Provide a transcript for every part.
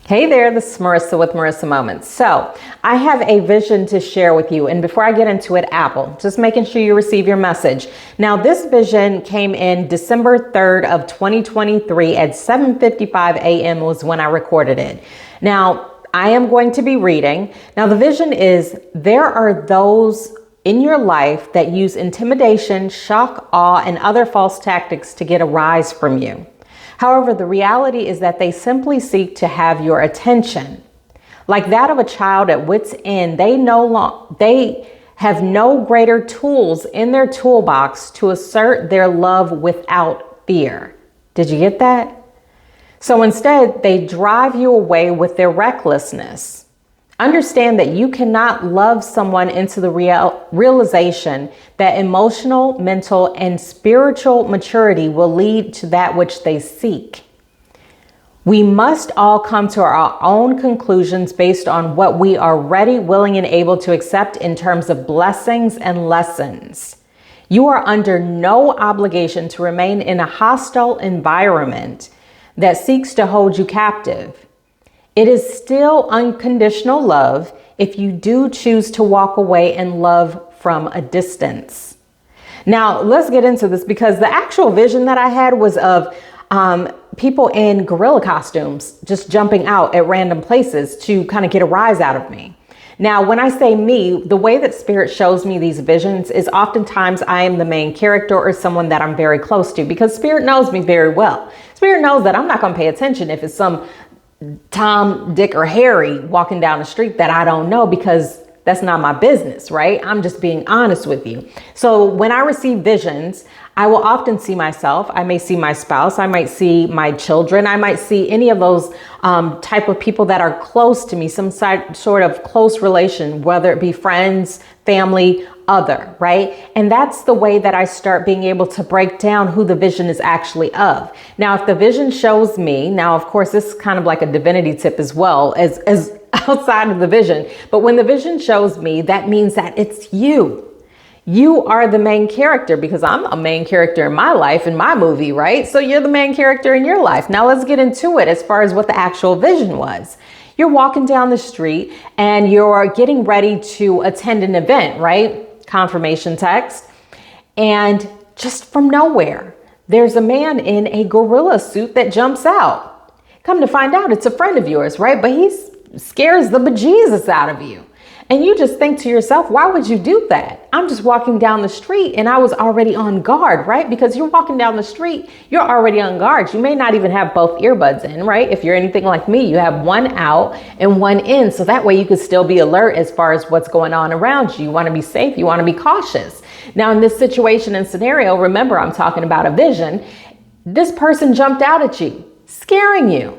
Hey there, this is Marissa with Marissa Moments. So I have a vision to share with you. And before I get into it, Apple, just making sure you receive your message. Now, this vision came in December 3rd of 2023 at 7:55 a.m. was when I recorded it. Now, I am going to be reading. Now, the vision is there are those in your life that use intimidation, shock, awe, and other false tactics to get a rise from you. However, the reality is that they simply seek to have your attention. Like that of a child at wit's end, they have no greater tools in their toolbox to assert their love without fear. Did you get that? So instead, they drive you away with their recklessness. Understand that you cannot love someone into the realization that emotional, mental, and spiritual maturity will lead to that which they seek. We must all come to our own conclusions based on what we are ready, willing, and able to accept in terms of blessings and lessons. You are under no obligation to remain in a hostile environment that seeks to hold you captive. It is still unconditional love if you do choose to walk away and love from a distance. Now, let's get into this because the actual vision that I had was of people in gorilla costumes just jumping out at random places to kind of get a rise out of me. Now, when I say me, the way that Spirit shows me these visions is oftentimes I am the main character or someone that I'm very close to because Spirit knows me very well. Spirit knows that I'm not going to pay attention if it's some Tom, Dick, or Harry walking down the street that I don't know because that's not my business, right? I'm just being honest with you. So when I receive visions, I will often see myself. I may see my spouse. I might see my children. I might see any of those type of people that are close to me, some sort of close relation, whether it be friends, family, other, right? And that's the way that I start being able to break down who the vision is actually of. Now, if the vision shows me, now, of course, this is kind of like a divinity tip as well as outside of the vision. But when the vision shows me, that means that it's you. You are the main character because I'm a main character in my life, in my movie, right? So you're the main character in your life. Now let's get into it as far as what the actual vision was. You're walking down the street and you're getting ready to attend an event, right? Confirmation text. And just from nowhere, there's a man in a gorilla suit that jumps out. Come to find out it's a friend of yours, right? But he scares the bejesus out of you. And you just think to yourself, why would you do that? I'm just walking down the street and I was already on guard, right? Because you're walking down the street, you're already on guard. You may not even have both earbuds in, right? If you're anything like me, you have one out and one in. So that way you could still be alert as far as what's going on around you. You want to be safe. You want to be cautious. Now, in this situation and scenario, remember, I'm talking about a vision. This person jumped out at you, scaring you.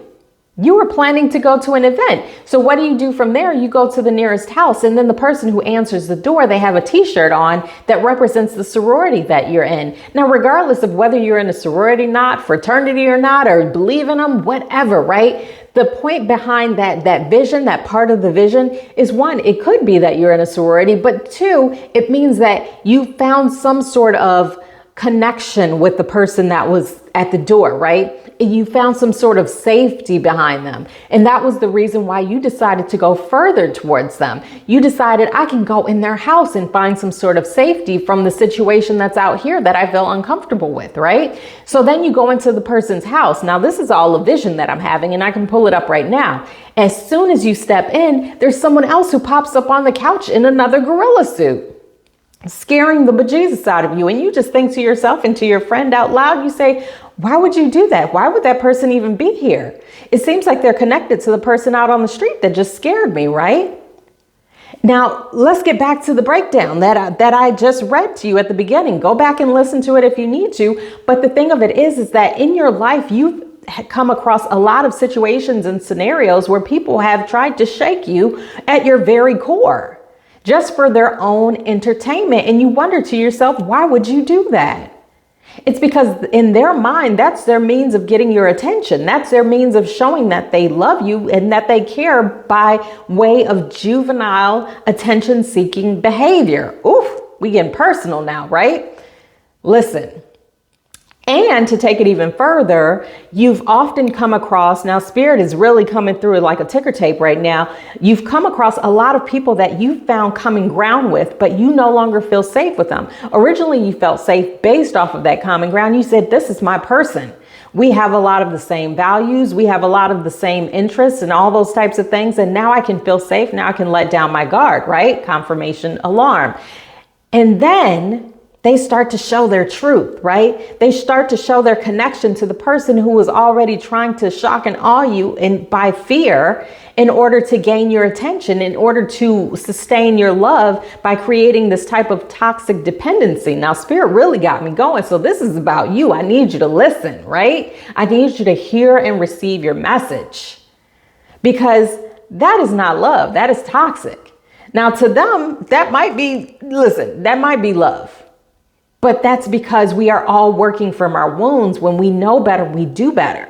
You were planning to go to an event. So what do you do from there? You go to the nearest house and then the person who answers the door, they have a t-shirt on that represents the sorority that you're in. Now, regardless of whether you're in a sorority, not fraternity or not, or believe in them, whatever, right? The point behind that vision, that part of the vision is one, it could be that you're in a sorority, but two, it means that you found some sort of connection with the person that was at the door, right? You found some sort of safety behind them. And that was the reason why you decided to go further towards them. You decided I can go in their house and find some sort of safety from the situation that's out here that I feel uncomfortable with, right? So then you go into the person's house. Now, this is all a vision that I'm having and I can pull it up right now. As soon as you step in, there's someone else who pops up on the couch in another gorilla suit, scaring the bejesus out of you. And you just think to yourself and to your friend out loud, you say, why would you do that? Why would that person even be here? It seems like they're connected to the person out on the street that just scared me, right? Now, let's get back to the breakdown that I just read to you at the beginning. Go back and listen to it if you need to. But the thing of it is that in your life, you've come across a lot of situations and scenarios where people have tried to shake you at your very core just for their own entertainment. And you wonder to yourself, why would you do that? It's because in their mind, that's their means of getting your attention. That's their means of showing that they love you and that they care by way of juvenile attention-seeking behavior. Oof, we getting personal now, right? Listen, And to take it even further, you've often come across, now Spirit is really coming through like a ticker tape right now. You've come across a lot of people that you found common ground with, but you no longer feel safe with them. Originally, you felt safe based off of that common ground. You said, this is my person. We have a lot of the same values. We have a lot of the same interests and all those types of things. And now I can feel safe. Now I can let down my guard, right? Confirmation alarm. And then they start to show their truth, right? They start to show their connection to the person who was already trying to shock and awe you and by fear in order to gain your attention, in order to sustain your love by creating this type of toxic dependency. Now, Spirit really got me going. So this is about you. I need you to listen, right? I need you to hear and receive your message, because that is not love. That is toxic. Now, to them, that might be love. But that's because we are all working from our wounds. When we know better, we do better.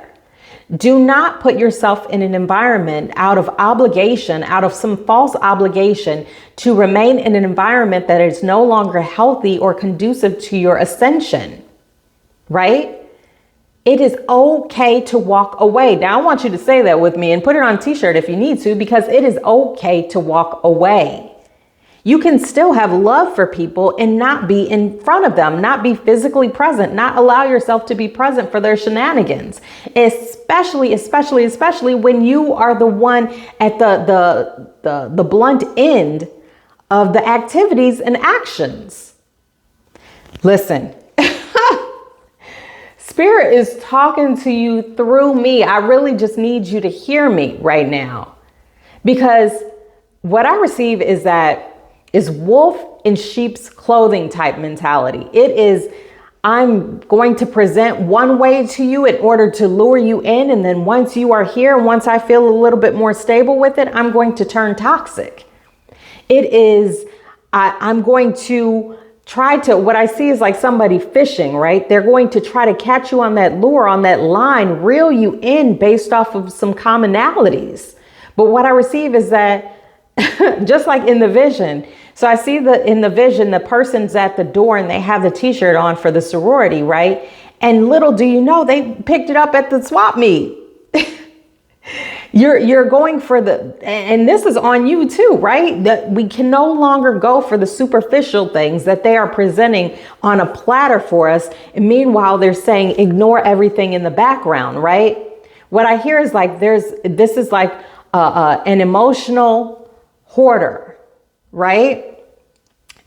Do not put yourself in an environment out of obligation, out of some false obligation to remain in an environment that is no longer healthy or conducive to your ascension, right? It is okay to walk away. Now, I want you to say that with me and put it on a t-shirt if you need to, because it is okay to walk away. You can still have love for people and not be in front of them, not be physically present, not allow yourself to be present for their shenanigans, especially when you are the one at the blunt end of the activities and actions. Listen, Spirit is talking to you through me. I really just need you to hear me right now, because what I receive is wolf in sheep's clothing type mentality. It is, I'm going to present one way to you in order to lure you in. And then once you are here, and once I feel a little bit more stable with it, I'm going to turn toxic. It is, I'm going to try to, what I see is like somebody fishing, right? They're going to try to catch you on that lure, on that line, reel you in based off of some commonalities. But what I receive is that just like in the vision. So I see in the vision, the person's at the door and they have the t-shirt on for the sorority, right? And little do you know, they picked it up at the swap meet. You're going for and this is on you too, right? That we can no longer go for the superficial things that they are presenting on a platter for us. And meanwhile, they're saying, ignore everything in the background, right? What I hear is like, this is like an emotional hoarder, right?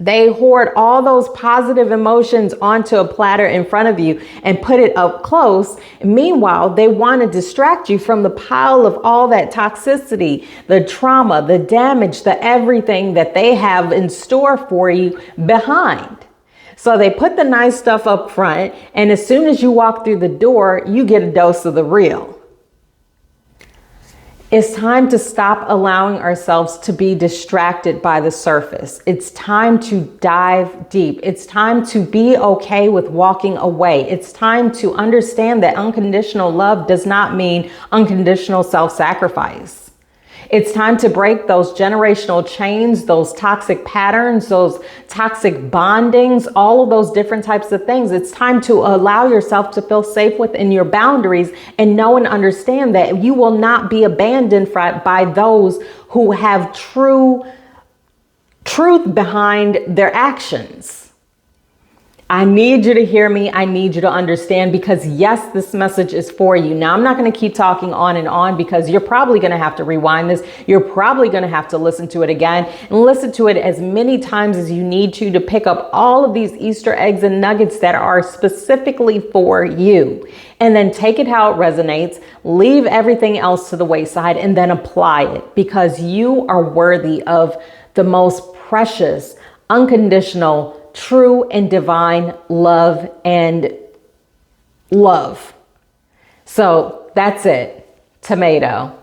They hoard all those positive emotions onto a platter in front of you and put it up close. And meanwhile, they want to distract you from the pile of all that toxicity, the trauma, the damage, the everything that they have in store for you behind. So they put the nice stuff up front, and as soon as you walk through the door, you get a dose of the real. It's time to stop allowing ourselves to be distracted by the surface. It's time to dive deep. It's time to be okay with walking away. It's time to understand that unconditional love does not mean unconditional self-sacrifice. It's time to break those generational chains, those toxic patterns, those toxic bondings, all of those different types of things. It's time to allow yourself to feel safe within your boundaries and know and understand that you will not be abandoned by those who have truth behind their actions. I need you to hear me. I need you to understand, because yes, this message is for you. Now, I'm not going to keep talking on and on, because you're probably going to have to rewind this. You're probably going to have to listen to it again and listen to it as many times as you need to pick up all of these Easter eggs and nuggets that are specifically for you. And then take it how it resonates, leave everything else to the wayside, and then apply it, because you are worthy of the most precious, unconditional, true and divine love and love. So that's it. Tomato.